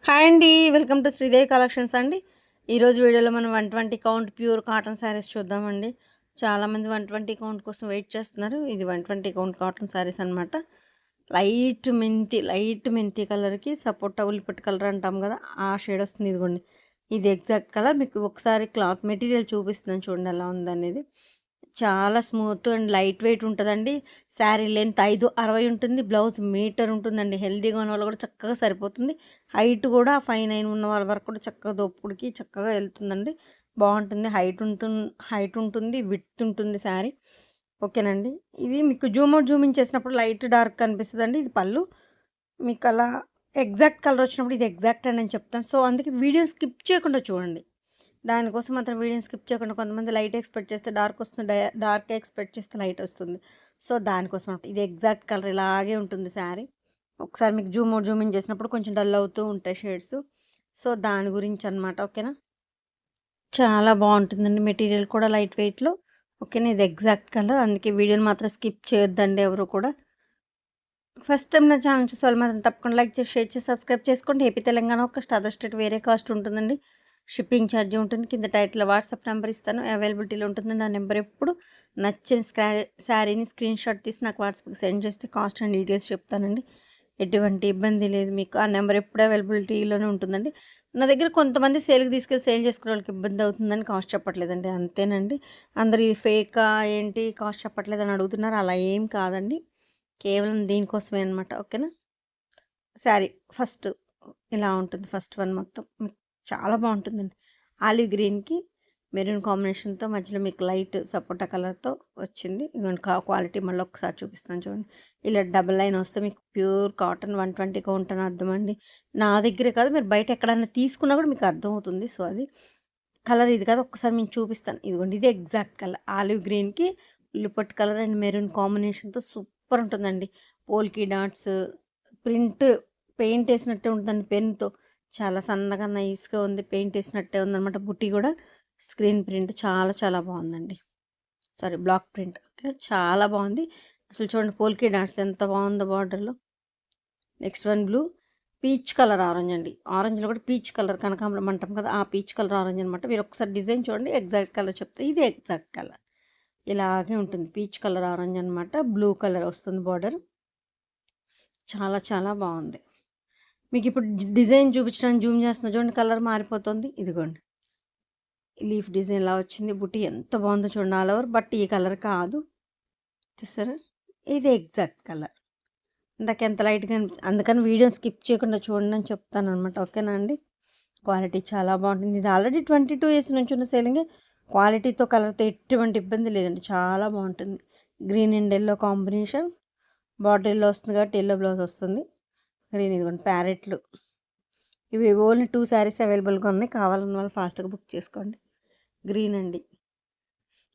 Hi అండి. Welcome to Sridevi collections అండి. ఈరోజు వీడియోలో మనం 120 కౌంట్ ప్యూర్ కాటన్ శారీస్ చూద్దామండి. చాలామంది 120 కౌంట్ కోసం వెయిట్ చేస్తున్నారు. ఇది 120 కౌంట్ కాటన్ శారీస్ అనమాట. లైట్ మెంతి కలర్‌కి సపోటా ఉల్లిపట్టు కలర్ అంటాం కదా! ఆ షేడ్ వస్తుంది. ఇదిగోండి. ఇది ఎగ్జాక్ట్ కలర్. మీకు ఒకసారి క్లాత్ మెటీరియల్ చూపిస్తున్నాను చూడండి ఎలా ఉందనేది. చాలా స్మూత్ అండ్ లైట్ వెయిట్ ఉంటదండి. శారీ లెంత్ 5'60" ఉంటుంది. బ్లౌజ్ మీటర్ ఉంటుందండి. హెల్తీగా ఉన్నవాళ్ళు కూడా చక్కగా సరిపోతుంది. హైట్ కూడా 5'9" ఉన్న వాళ్ళ వరకు కూడా చక్కగా దోపుడికి చక్కగా వెళ్తుందండి. బాగుంటుంది. హైట్ ఉంటుంది. విడ్త్ ఉంటుంది శారీ. ఓకేనండి. ఇది మీకు జూమ్ అవుట్, జూమ్ ఇన్ చేసినప్పుడు లైట్ డార్క్ కనిపిస్తదండి. ఇది పళ్ళు. మీకు అలా ఎగ్జాక్ట్ కలర్ వచ్చినప్పుడు ఇది ఎగ్జాక్ట్ అని నేను చెప్తాను. సో, అందుకే వీడియో స్కిప్ చేయకుండా చూడండి. దానికోసం మాత్రం వీడియోని స్కిప్ చేయకుండా కొంతమంది లైట్ ఎక్స్‌పెక్ట్ చేస్తే డార్క్ వస్తుంది. డార్క్ ఎక్స్‌పెక్ట్ చేస్తే లైట్ వస్తుంది. సో, దానికోసం అనమాట. ఇది ఎగ్జాక్ట్ కలర్ ఇలాగే ఉంటుంది శారీ. ఒకసారి మీకు జూమ్ అవుట్, జూమ్ ఇన్ చేసినప్పుడు కొంచెం డల్ అవుతూ ఉంటాయి షేడ్స్. సో, దాని గురించి అనమాట. ఓకేనా? చాలా బావుంటుందండి. మెటీరియల్ కూడా లైట్ వెయిట్‌లో. ఓకేనా? ఇది ఎగ్జాక్ట్ కలర్. అందుకే వీడియోని మాత్రం స్కిప్ చేయొద్దండి ఎవరు కూడా. ఫస్ట్ టైం నా ఛానల్ చూసేవాళ్ళు మాత్రం తప్పకుండా లైక్ చేసి, షేర్ చేసి, సబ్స్క్రైబ్ చేసుకోండి. ఏపీ, తెలంగాణ ఒక కాస్ట్, అదర్ స్టేట్ వేరే కాస్ట్ ఉంటుందండి. షిప్పింగ్ ఛార్జ్ ఉంటుంది. కింద టైటిల్‌లో వాట్సాప్ నెంబర్ ఇస్తాను. అవైలబిలిటీలో ఉంటుందండి. ఆ నెంబర్ ఎప్పుడు నచ్చిన శారీని స్క్రీన్‌షాట్ తీసి నాకు వాట్సాప్‌కి సెండ్ చేస్తే కాస్ట్ అండ్ డీటెయిల్స్ చెప్తానండి. ఎటువంటి ఇబ్బంది లేదు మీకు. ఆ నెంబర్ ఎప్పుడు అవైలబిలిటీలోనే ఉంటుందండి. నా దగ్గర కొంతమంది సేల్‌కి తీసుకెళ్ళి సేల్ చేసుకునే వాళ్ళకి ఇబ్బంది అవుతుందని కాస్ట్ చెప్పట్లేదండి. అంతేనండి. అందరూ ఇది ఫేకా ఏంటి కాస్ట్ చెప్పట్లేదని అడుగుతున్నారు. అలా ఏం కాదండి. కేవలం దీనికోసమే అనమాట. ఓకేనా? శారీ ఫస్ట్ ఇలా ఉంటుంది. ఫస్ట్ వన్ మొత్తం మీకు చాలా బాగుంటుందండి. ఆలివ్ గ్రీన్‌కి మెరూన్ కాంబినేషన్‌తో మధ్యలో మీకు లైట్ సపోటా కలర్‌తో వచ్చింది. ఇదిగోండి క్వాలిటీ మళ్ళీ ఒకసారి చూపిస్తాను చూడండి. ఇలా డబుల్ లైన్ వస్తే మీకు ప్యూర్ కాటన్ 120 కౌంట్ అని అర్థం అండి. నా దగ్గరే కాదు మీరు బయట ఎక్కడైనా తీసుకున్నా కూడా మీకు అర్థమవుతుంది. సో, అది కలర్ ఇది కాదు. ఒక్కసారి మీకు చూపిస్తాను. ఇదిగోండి ఇది ఎగ్జాక్ట్ కలర్. ఆలివ్ గ్రీన్‌కి ఉల్లిపట్టు కలర్ అండ్ మెరూన్ కాంబినేషన్‌తో సూపర్ ఉంటుందండి. పోల్కి డాట్స్ ప్రింట్ పెయింట్ ఏసినట్టే ఉంటుందండి పెన్‌తో. చాలా సన్నగా నైస్‌గా ఉంది. పెయింట్ ఏసినట్టే ఉందనమాట. బుట్టి కూడా స్క్రీన్ ప్రింట్ చాలా చాలా బావుందండి. Sorry black print. ఓకే. చాలా బావుంది. అసలు చూడండి పోల్కి డాట్స్ ఎంత బావుందో బార్డర్‌లో. Next one blue. Peach colour orange అండి. ఆరెంజ్‌లో కూడా పీచ్ కలర్ కనకాంబరం అంటాం కదా! ఆ పీచ్ కలర్ ఆరెంజ్ అనమాట. మీరు ఒకసారి డిజైన్ చూడండి. ఎగ్జాక్ట్ కలర్ చెప్తా. ఇది ఎగ్జాక్ట్ కలర్. ఇలాగే ఉంటుంది. పీచ్ కలర్ ఆరెంజ్ అనమాట. బ్లూ కలర్ వస్తుంది బార్డర్. చాలా చాలా బావుంది. మీకిప్పుడు డిజైన్ చూపించడానికి జూమ్ చేస్తున్నా చూడండి కలర్ మారిపోతుంది. ఇదిగోండి. లీఫ్ డిజైన్ ఇలా వచ్చింది. బుట్టి ఎంత బాగుందో చూడండి ఆల్ ఓవర్. బట్ ఈ కలర్ కాదు. చూసారా? ఇది ఎగ్జాక్ట్ కలర్. ఇందాక ఎంత లైట్‌గా అందుకని వీడియో స్కిప్ చేయకుండా చూడండి అని చెప్తాననమాట. ఓకేనా అండి? క్వాలిటీ చాలా బాగుంటుంది. ఇది ఆల్రెడీ 22 ఇయర్స్ నుంచి ఉన్న సేలింగే. క్వాలిటీతో, కలర్‌తో ఎటువంటి ఇబ్బంది లేదండి. చాలా బాగుంటుంది. Green and yellow combination. Border yellow వస్తుంది కాబట్టి యెల్లో బ్లౌజ్ వస్తుంది. గ్రీన్ ఇదిగోండి ప్యారెట్లు. ఇవి ఓన్లీ 2 శారీస్ అవైలబుల్‌గా ఉన్నాయి. కావాలన్న వాళ్ళు ఫాస్ట్‌గా బుక్ చేసుకోండి. గ్రీన్ అండి.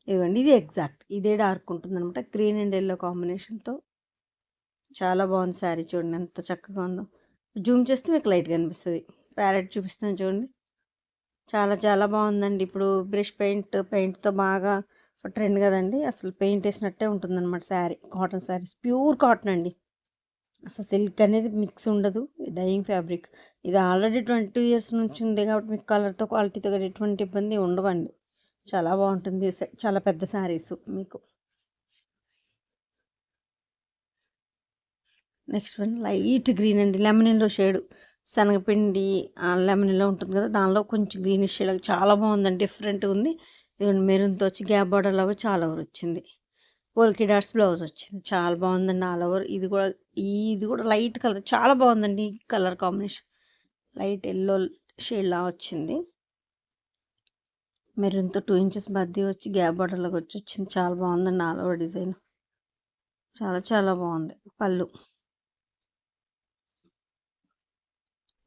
ఇదిగోండి ఇది ఎగ్జాక్ట్. ఇదే డార్క్ ఉంటుందనమాట. గ్రీన్ అండ్ యెల్లో కాంబినేషన్‌తో చాలా బాగుంది శారీ చూడండి ఎంత చక్కగా ఉందో. జూమ్ చేస్తే మీకు లైట్‌గా అనిపిస్తది. ప్యారెట్ చూపిస్తున్నాను చూడండి. చాలా చాలా బాగుందండి. ఇప్పుడు బ్రష్ పెయింట్‌తో బాగా ట్రెండ్ కదండీ. అసలు పెయింట్ ఏసినట్టే ఉంటుందనమాట sari. Cotton saris. Pure cotton అండి. అసలు సిల్క్ అనేది మిక్స్ ఉండదు. Dyeing fabric. ఇది ఆల్రెడీ 22 ఇయర్స్ నుంచి ఉంది కాబట్టి మీకు కలర్‌తో, క్వాలిటీతో కూడా ఎటువంటి ఇబ్బంది ఉండవండి. చాలా బాగుంటుంది. చాలా పెద్ద శారీస్ మీకు. నెక్స్ట్ వన్ లైట్ గ్రీన్ అండి. Lemon yellow shade. శనగపిండి లెమన్ యెల్లో ఉంటుంది కదా! దానిలో కొంచెం గ్రీనిష్ షేడ్ చాలా బాగుందండి. డిఫరెంట్‌గా ఉంది. ఇదిగోండి మెరూన్‌తో వచ్చి గ్యాప్ బార్డర్ లాగా చాలా ఓవర్ వచ్చింది. పోల్కి డాట్స్ బ్లౌజ్ వచ్చింది. చాలా బాగుందండి ఆల్ ఓవర్. ఇది కూడా లైట్ కలర్ చాలా బాగుందండి. ఈ కలర్ కాంబినేషన్. లైట్ యెల్లో షేడ్‌లా వచ్చింది. మెరూన్‌తో 2 ఇంచెస్ మధ్య వచ్చి గ్యాప్ బార్డర్ లాగా వచ్చింది. చాలా బాగుందండి ఆల్ ఓవర్ డిజైన్. చాలా చాలా బాగుంది. పళ్ళు.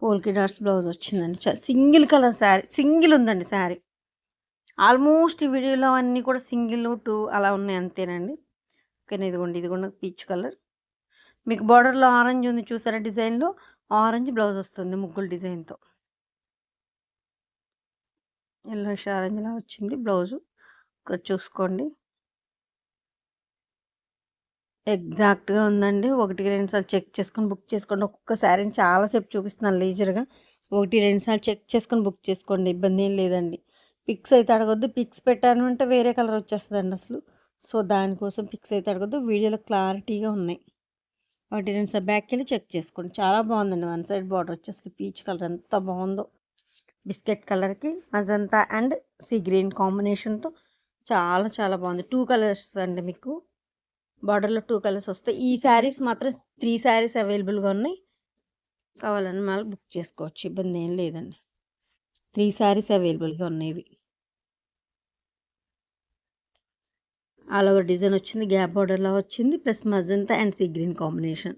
పోల్కి డాట్స్ బ్లౌజ్ వచ్చిందండి. Single colour sari. సింగిల్ ఉందండి శారీ. ఆల్మోస్ట్ ఈ వీడియోలో అన్నీ కూడా సింగిల్ 2 అలా ఉన్నాయి అంతేనండి. ఓకేనా ఇదిగోండి. ఇది కూడా పీచ్ కలర్. మీకు బార్డర్‌లో ఆరెంజ్ ఉంది చూసారా డిజైన్‌లో? ఆరెంజ్ బ్లౌజ్ వస్తుంది ముగ్గుల డిజైన్‌తో. యెల్లోయిష్ ఆరెంజ్‌లా వచ్చింది బ్లౌజు. ఇక్కడ చూసుకోండి. ఎగ్జాక్ట్‌గా ఉందండి. 1, 2 సార్లు చెక్ చేసుకొని బుక్ చేసుకోండి. ఒక్కొక్క శారీని చాలా సేపు చూపిస్తున్నాను లీజర్‌గా. 1, 2 సార్లు చెక్ చేసుకొని బుక్ చేసుకోండి. ఇబ్బంది ఏం లేదండి. పిక్స్ అయితే అడగొద్దు. పిక్స్ పెట్టాను అంటే వేరే కలర్ వచ్చేస్తదండి అసలు. సో, దానికోసం పిక్స్ అయితే అడగొద్దు. వీడియోలో క్లారిటీగా ఉన్నాయి. 1, 2 సార్లు బ్యాక్‌కెళ్ళి చెక్ చేసుకోండి. చాలా బాగుందండి. వన్ సైడ్ బార్డర్ వచ్చి అసలు పీచ్ కలర్ ఎంత బాగుందో. బిస్కెట్ కలర్‌కి మజంతా అండ్ సీ గ్రీన్ కాంబినేషన్‌తో చాలా చాలా బాగుంది. 2 కలర్స్ అండి మీకు. బార్డర్‌లో 2 కలర్స్ వస్తాయి. ఈ శారీస్ మాత్రం 3 శారీస్ అవైలబుల్‌గా ఉన్నాయి. కావాలని మళ్ళీ బుక్ చేసుకోవచ్చు. ఇబ్బంది ఏం లేదండి. 3 శారీస్ అవైలబుల్‌గా ఉన్నాయి ఇవి. ఆల్ ఓవర్ డిజైన్ వచ్చింది. గ్యాప్ బార్డర్‌లా వచ్చింది. Plus magenta and sea green combination.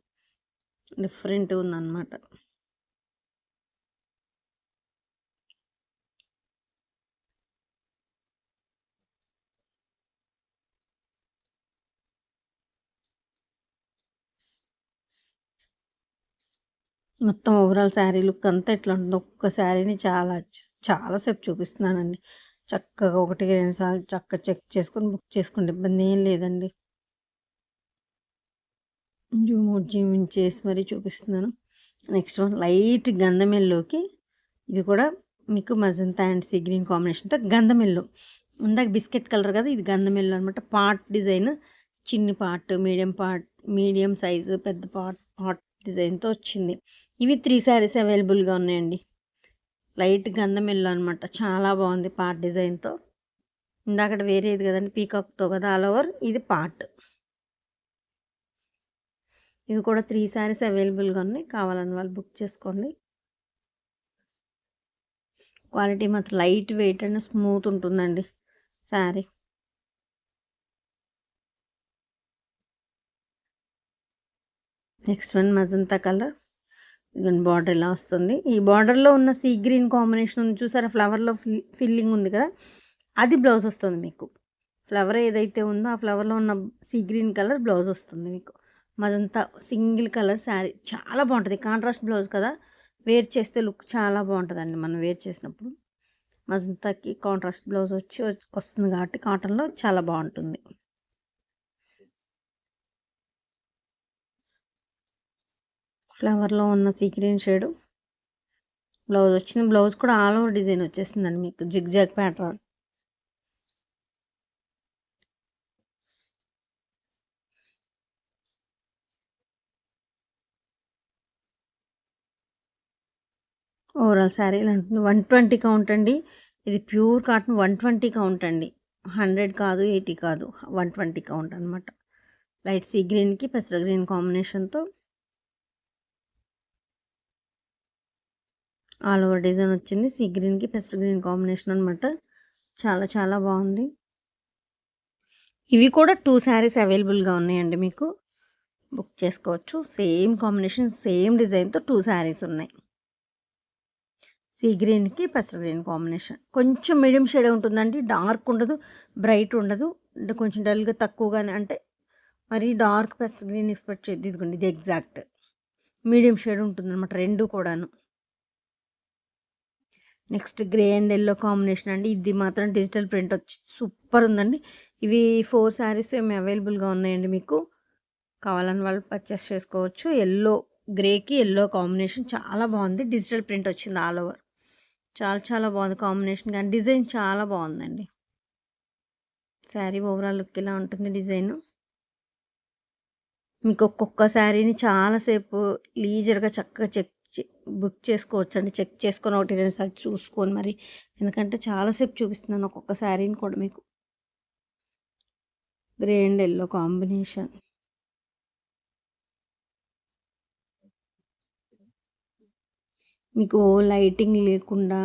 డిఫరెంట్‌గా ఉందన్నమాట. మొత్తం ఓవరాల్ శారీ లుక్ అంతా ఇట్లా ఉంటుంది. ఒక్క శారీని చాలా సేపు చూపిస్తున్నానండి. చక్కగా 1, 2 సార్లు చక్కగా చెక్ చేసుకొని బుక్ చేసుకోండి. ఇబ్బంది ఏం లేదండి. జూమ్ అవుట్, జూమ్ ఇన్ చేసి మరీ చూపిస్తున్నాను. నెక్స్ట్ వన్ లైట్ గంధం ఎల్లోకి ఇది కూడా మీకు మజంతా అండ్ సీ గ్రీన్ కాంబినేషన్తో గంధం ఎల్లో. ఇందాక బిస్కెట్ కలర్ కదా, ఇది గంధం ఎల్లో అనమాట. పార్ట్ డిజైన్ చిన్ని పార్ట్, మీడియం సైజు, పెద్ద పార్ట్ డిజైన్తో వచ్చింది. ఇవి 3 శారీస్ అవైలబుల్గా ఉన్నాయండి. లైట్ గంధం ఎల్లో అనమాట. చాలా బాగుంది పార్ట్ డిజైన్తో. ఇందాకటి వేరేది కదండి పీకాక్తో కదా ఆల్ ఓవర్, ఇది పార్ట్. ఇవి కూడా 3 శారీస్ అవైలబుల్గా ఉన్నాయి. కావాలని వాళ్ళు బుక్ చేసుకోండి. క్వాలిటీ మాత్రం లైట్ వెయిట్ అండ్ స్మూత్ ఉంటుందండి sari. Next one magenta colour. ఇదిగోండి బార్డర్ ఇలా వస్తుంది. ఈ బార్డర్లో ఉన్న సీ గ్రీన్ కాంబినేషన్ ఉంది చూసారా, ఫ్లవర్లో ఫిల్లింగ్ ఉంది కదా, అది బ్లౌజ్ వస్తుంది మీకు. ఫ్లవర్ ఏదైతే ఉందో ఆ ఫ్లవర్లో ఉన్న సీ గ్రీన్ కలర్ బ్లౌజ్ వస్తుంది మీకు. మజంతా సింగిల్ కలర్ శారీ చాలా బాగుంటుంది. కాంట్రాస్ట్ బ్లౌజ్ కదా, వేర్ చేస్తే లుక్ చాలా బాగుంటుందండి మనం వేర్ చేసినప్పుడు. మజంతాకి కాంట్రాస్ట్ బ్లౌజ్ వస్తుంది కాబట్టి కాటన్లో చాలా బాగుంటుంది. ఫ్లవర్లో ఉన్న సీ గ్రీన్ షేడు బ్లౌజ్ వచ్చింది. బ్లౌజ్ కూడా ఆల్ ఓవర్ డిజైన్ వచ్చేసిందండి మీకు, జిగ్జాగ్ ప్యాటర్న్. ఓవరాల్ శారీ ఇలా ఉంటుంది. 120 కౌంట్ అండి. ఇది ప్యూర్ కాటన్. 120 కౌంట్ అండి. 100 కాదు, 80 కాదు, 120 కౌంట్ అనమాట. లైట్ సీ గ్రీన్కి పెసర గ్రీన్ కాంబినేషన్తో ఆల్ ఓవర్ డిజైన్ వచ్చింది. సీ గ్రీన్కి పెసర గ్రీన్ కాంబినేషన్ అనమాట. చాలా చాలా బాగుంది. ఇవి కూడా 2 శారీస్ అవైలబుల్గా ఉన్నాయండి మీకు. బుక్ చేసుకోవచ్చు. సేమ్ కాంబినేషన్, సేమ్ డిజైన్తో 2 శారీస్ ఉన్నాయి. సీ గ్రీన్కి పెసర గ్రీన్ కాంబినేషన్. కొంచెం మీడియం షేడ్ ఉంటుందండి. డార్క్ ఉండదు, బ్రైట్ ఉండదు. అంటే కొంచెం డల్గా తక్కువగానే, అంటే మరి డార్క్ పెసర గ్రీన్ ఎక్స్పెక్ట్ చేయద్దు. ఇదిగోండి ఇది ఎగ్జాక్ట్ మీడియం షేడ్ ఉంటుందన్నమాట రెండు కూడాను. Next grey and yellow combination అండి. ఇది మాత్రం డిజిటల్ ప్రింట్ వచ్చి సూపర్ ఉందండి. ఇవి 4 శారీస్ ఏమి అవైలబుల్గా ఉన్నాయండి మీకు. కావాలని వాళ్ళు పర్చేస్ చేసుకోవచ్చు. గ్రేకి ఎల్లో కాంబినేషన్ చాలా బాగుంది. డిజిటల్ ప్రింట్ వచ్చింది ఆల్ ఓవర్. చాలా చాలా బాగుంది కాంబినేషన్, కానీ డిజైన్ చాలా బాగుందండి. శారీ ఓవరాల్ లుక్ ఇలా ఉంటుంది డిజైన్. మీకు ఒక్కొక్క శారీని చాలాసేపు లీజర్గా చక్కగా బుక్ చేసుకోవచ్చు అండి. చెక్ చేసుకొని 1, 2 సార్లు చూసుకొని మరి, ఎందుకంటే చాలాసేపు చూపిస్తున్నాను ఒక్కొక్క శారీని కూడా మీకు. Grey and yellow combination. మీకు లైటింగ్ లేకుండా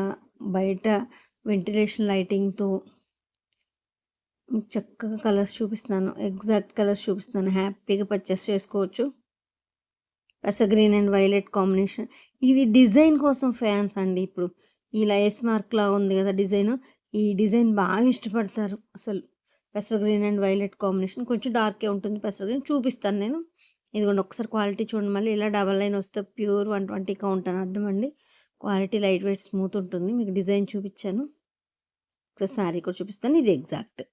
బయట వెంటిలేషన్ లైటింగ్తో మీకు చక్కగా కలర్స్ చూపిస్తున్నాను. ఎగ్జాక్ట్ కలర్స్ చూపిస్తున్నాను. హ్యాపీగా పర్చేస్ చేసుకోవచ్చు. Green and violet combination. ఇది డిజైన్ కోసం ఫ్యాన్స్ అండి. ఇప్పుడు ఈ లైస్ మార్క్లా ఉంది కదా డిజైన్, ఈ డిజైన్ బాగా ఇష్టపడతారు అసలు. గ్రీన్ అండ్ వైలెట్ కాంబినేషన్ కొంచెం డార్కే ఉంటుంది. గ్రీన్ చూపిస్తాను నేను. ఇదిగోండి ఒకసారి క్వాలిటీ చూడండి. మళ్ళీ ఇలా డబల్ లైన్ వస్తే ప్యూర్ 120 కౌంట్ అని అర్థం అండి. క్వాలిటీ లైట్ వెయిట్ స్మూత్ ఉంటుంది. మీకు డిజైన్ చూపించాను. ఒకసారి శారీ కూడా చూపిస్తాను. ఇది ఎగ్జాక్ట్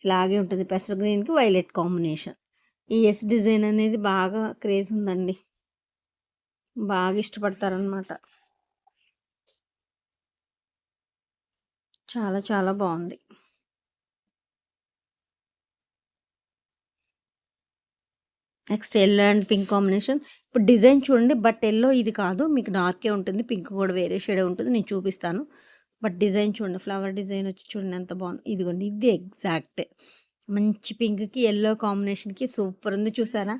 ఇలాగే ఉంటుంది. గ్రీన్కి వైలెట్ కాంబినేషన్. ఈ ఎస్ డిజైన్ అనేది బాగా క్రేజ్ ఉందండి. బాగా ఇష్టపడతారనమాట. చాలా చాలా బాగుంది. Next yellow and pink combination. ఇప్పుడు డిజైన్ చూడండి. బట్ యెల్లో ఇది కాదు. మీకు డార్కే ఉంటుంది. పింక్ కూడా వేరే షేడే ఉంటుంది. నేను చూపిస్తాను. బట్ డిజైన్ చూడండి. ఫ్లవర్ డిజైన్ వచ్చి చూడండి ఎంత బాగుంది. ఇదిగోండి ఇది ఎగ్జాక్ట్. మంచి పింక్‌కి యెల్లో కాంబినేషన్‌కి సూపర్ ఉంది చూసారా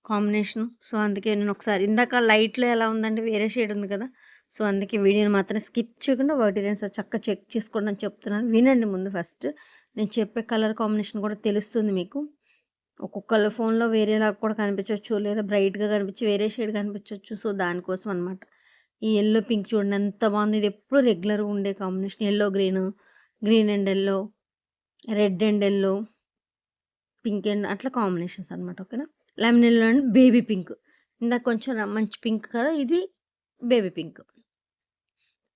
కాంబినేషను. సో, అందుకే నేను ఒకసారి ఇందాక లైట్‌లో ఎలా ఉందండి వేరే షేడ్ ఉంది కదా! సో, అందుకే వీడియోని మాత్రం స్కిప్ చేయకుండా 1, 2 సార్లు చక్కగా చెక్ చేసుకోండి అని చెప్తున్నాను. వినండి ముందు ఫస్ట్. నేను చెప్పే కలర్ కాంబినేషన్ కూడా తెలుస్తుంది మీకు. ఒక్కొక్కళ్ళ ఫోన్‌లో వేరేలాగా కూడా కనిపించొచ్చు. లేదా బ్రైట్‌గా కనిపించి వేరే షేడ్ కనిపించొచ్చు. సో, దానికోసం అనమాట. ఈ యెల్లో పింక్ చూడండి ఎంత బాగుంది. ఇది ఎప్పుడు రెగ్యులర్‌గా ఉండే combination. Yellow green, green and yellow, red and yellow, pink and అట్లా కాంబినేషన్స్ అనమాట. ఓకేనా? Lemon yellow and baby pink. ఇందాక కొంచెం మంచి పింక్ కదా! ఇది బేబీ పింక్.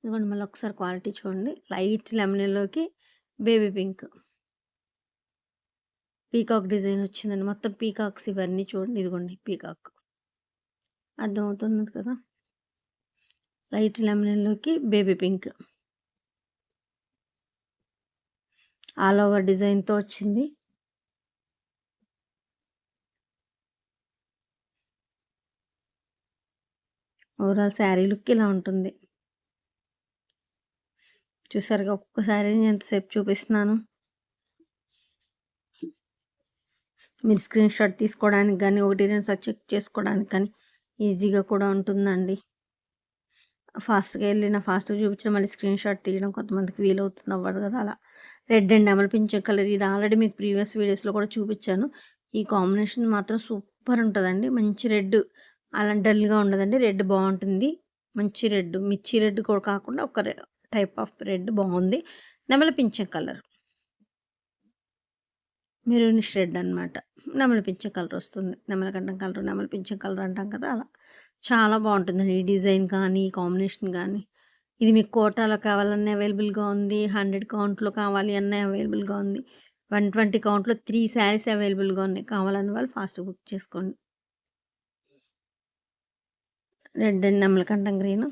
ఇదిగోండి మళ్ళీ ఒకసారి క్వాలిటీ చూడండి. లైట్ లెమన్ యెల్లోకి బేబీ పింక్. పీకాక్ డిజైన్ వచ్చిందండి. మొత్తం పీకాక్స్ ఇవన్నీ చూడండి. ఇదిగోండి పీకాక్. అర్థమవుతున్నది కదా! లైట్ లెమన్ యెల్లోకి బేబీ పింక్. ఆల్ ఓవర్ డిజైన్‌తో వచ్చింది. ఓవరాల్ శారీ లుక్ ఇలా ఉంటుంది. చూసారుగా ఒక్కొక్క శారీని ఎంతసేపు చూపిస్తున్నాను. మీరు స్క్రీన్ షాట్ తీసుకోవడానికి గానీ, 1, 2 సార్లు చెక్ చేసుకోవడానికి కానీ ఈజీగా కూడా ఉంటుందండి. ఫాస్ట్‌గా చూపించిన మళ్ళీ స్క్రీన్ షాట్ తీయడం కొంతమందికి వీలవుతుంది అవ్వదు కదా! అలా. రెడ్ అండ్ నెమలి పింఛం కలర్ ఇది ఆల్రెడీ మీకు ప్రీవియస్ వీడియోస్‌లో కూడా చూపించాను. ఈ కాంబినేషన్ మాత్రం సూపర్ ఉంటదండి. మంచి రెడ్ అలా డల్‌గా ఉండదండి. రెడ్ బావుంటుంది. మంచి రెడ్ మిర్చి రెడ్ కూడా కాకుండా ఒక టైప్ ఆఫ్ రెడ్ బావుంది. నెమలి పింఛం కలర్. మెరూనిష్ రెడ్ అనమాట. నెమలి పింఛం కలర్ వస్తుంది. నెమలికంఠం కలర్, నెమలి పింఛం కలర్ అంటాం కదా! అలా. చాలా బావుంటుందండి. ఈ డిజైన్ కానీ, ఈ కాంబినేషన్ గానీ. ఇది మీకు కోటాలో కావాలన్నా అవైలబుల్‌గా ఉంది. 100 కౌంట్‌లో కావాలి అన్నా అవైలబుల్‌గా ఉంది. 120 కౌంట్‌లో 3 శారీస్ అవైలబుల్‌గా ఉన్నాయి. కావాలన్న వాళ్ళు ఫాస్ట్‌గా బుక్ చేసుకోండి. రెడ్ అండ్ నెమలికంఠం గ్రీను.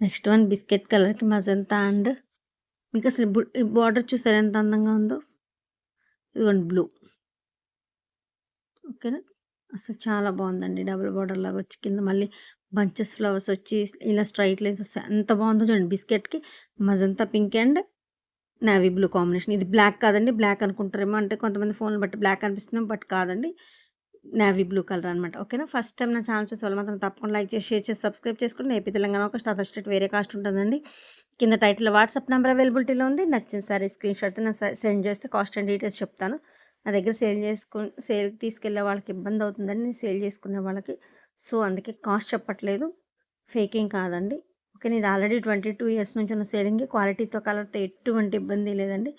నెక్స్ట్ వన్ బిస్కెట్ కలర్‌కి మజంతా అండ్ మీకు అసలు ఈ బార్డర్ చూసారా ఎంత అందంగా ఉందో? ఇదిగోండి బ్లూ. ఓకేనా? అసలు చాలా బావుందండి. డబుల్ బార్డర్ లాగా వచ్చి కింద మళ్ళీ బంచెస్ ఫ్లవర్స్ వచ్చి ఇలా స్ట్రైట్ లైన్స్ వస్తాయి. ఎంత బావుందో చూడండి. బిస్కెట్‌కి magenta pink and navy blue combination. ఇది బ్లాక్ కాదండి. బ్లాక్ అనుకుంటారేమో అంటే కొంతమంది ఫోన్‌లు బట్టి బ్లాక్ అనిపిస్తుంది. బట్ కాదండి. నేవీ బ్లూ కలర్ అనమాట. ఓకేనా? ఫస్ట్ టైం నా ఛానల్ చూసే వాళ్ళు మాత్రం తప్పకుండా లైక్ చేసి, షేర్ చేసి, సబ్స్క్రైబ్ చేసుకోండి. ఏపీ తెలంగాణ ఒక అదర్ స్టేట్ వేరే కాస్ట్ ఉంటుందండి. కింద టైటిల్‌లో వాట్సాప్ నంబర్ అవైలబిలిటీలో ఉంది. నచ్చిన సారీ స్క్రీన్ షాట్ సెండ్ చేస్తే కాస్ట్ అండ్ డీటెయిల్స్ చెప్తాను. నా దగ్గర సేల్‌కి తీసుకెళ్ళే వాళ్ళకి ఇబ్బంది అవుతుందని నేను సేల్ చేసుకునే వాళ్ళకి. సో, అందుకే కాస్ట్ చెప్పట్లేదు. ఫేకేం కాదండి. ఓకే. ఇది ఆల్రెడీ 22 ఇయర్స్ నుంచి ఉన్న సేలింగే. క్వాలిటీతో, కలర్‌తో ఎటువంటి ఇబ్బంది లేదండి.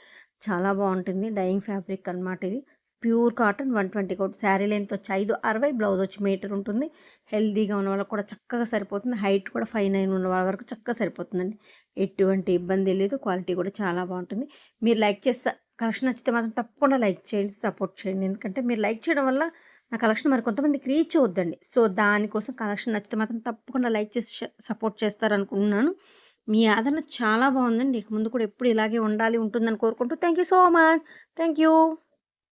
చాలా బావుంటుంది. డైయింగ్ ఫ్యాబ్రిక్ అనమాట ఇది. Pure cotton 120 count. Sari length వచ్చి 5'60", బ్లౌజ్ వచ్చి మీటర్ ఉంటుంది. హెల్తీగా ఉన్న వాళ్ళకి కూడా చక్కగా సరిపోతుంది. హైట్ కూడా 5'9" ఉన్న వాళ్ళ వరకు చక్కగా సరిపోతుందండి. ఎటువంటి ఇబ్బంది లేదు. క్వాలిటీ కూడా చాలా బావుంటుంది. మీరు లైక్ చేస్తే కలెక్షన్ నచ్చితే మాత్రం తప్పకుండా లైక్ చేయండి, సపోర్ట్ చేయండి. ఎందుకంటే మీరు లైక్ చేయడం వల్ల నా కలెక్షన్ మరి కొంతమందికి రీచ్ అవుద్దండి. సో, దానికోసం కలెక్షన్ నచ్చితే మాత్రం తప్పకుండా లైక్ చేసి సపోర్ట్ చేస్తారనుకుంటున్నాను. మీ ఆదరణ చాలా బావుందండి. ఇక ముందు కూడా ఎప్పుడు ఇలాగే ఉండాలి, ఉంటుందని కోరుకుంటూ thank you so much. Thank you.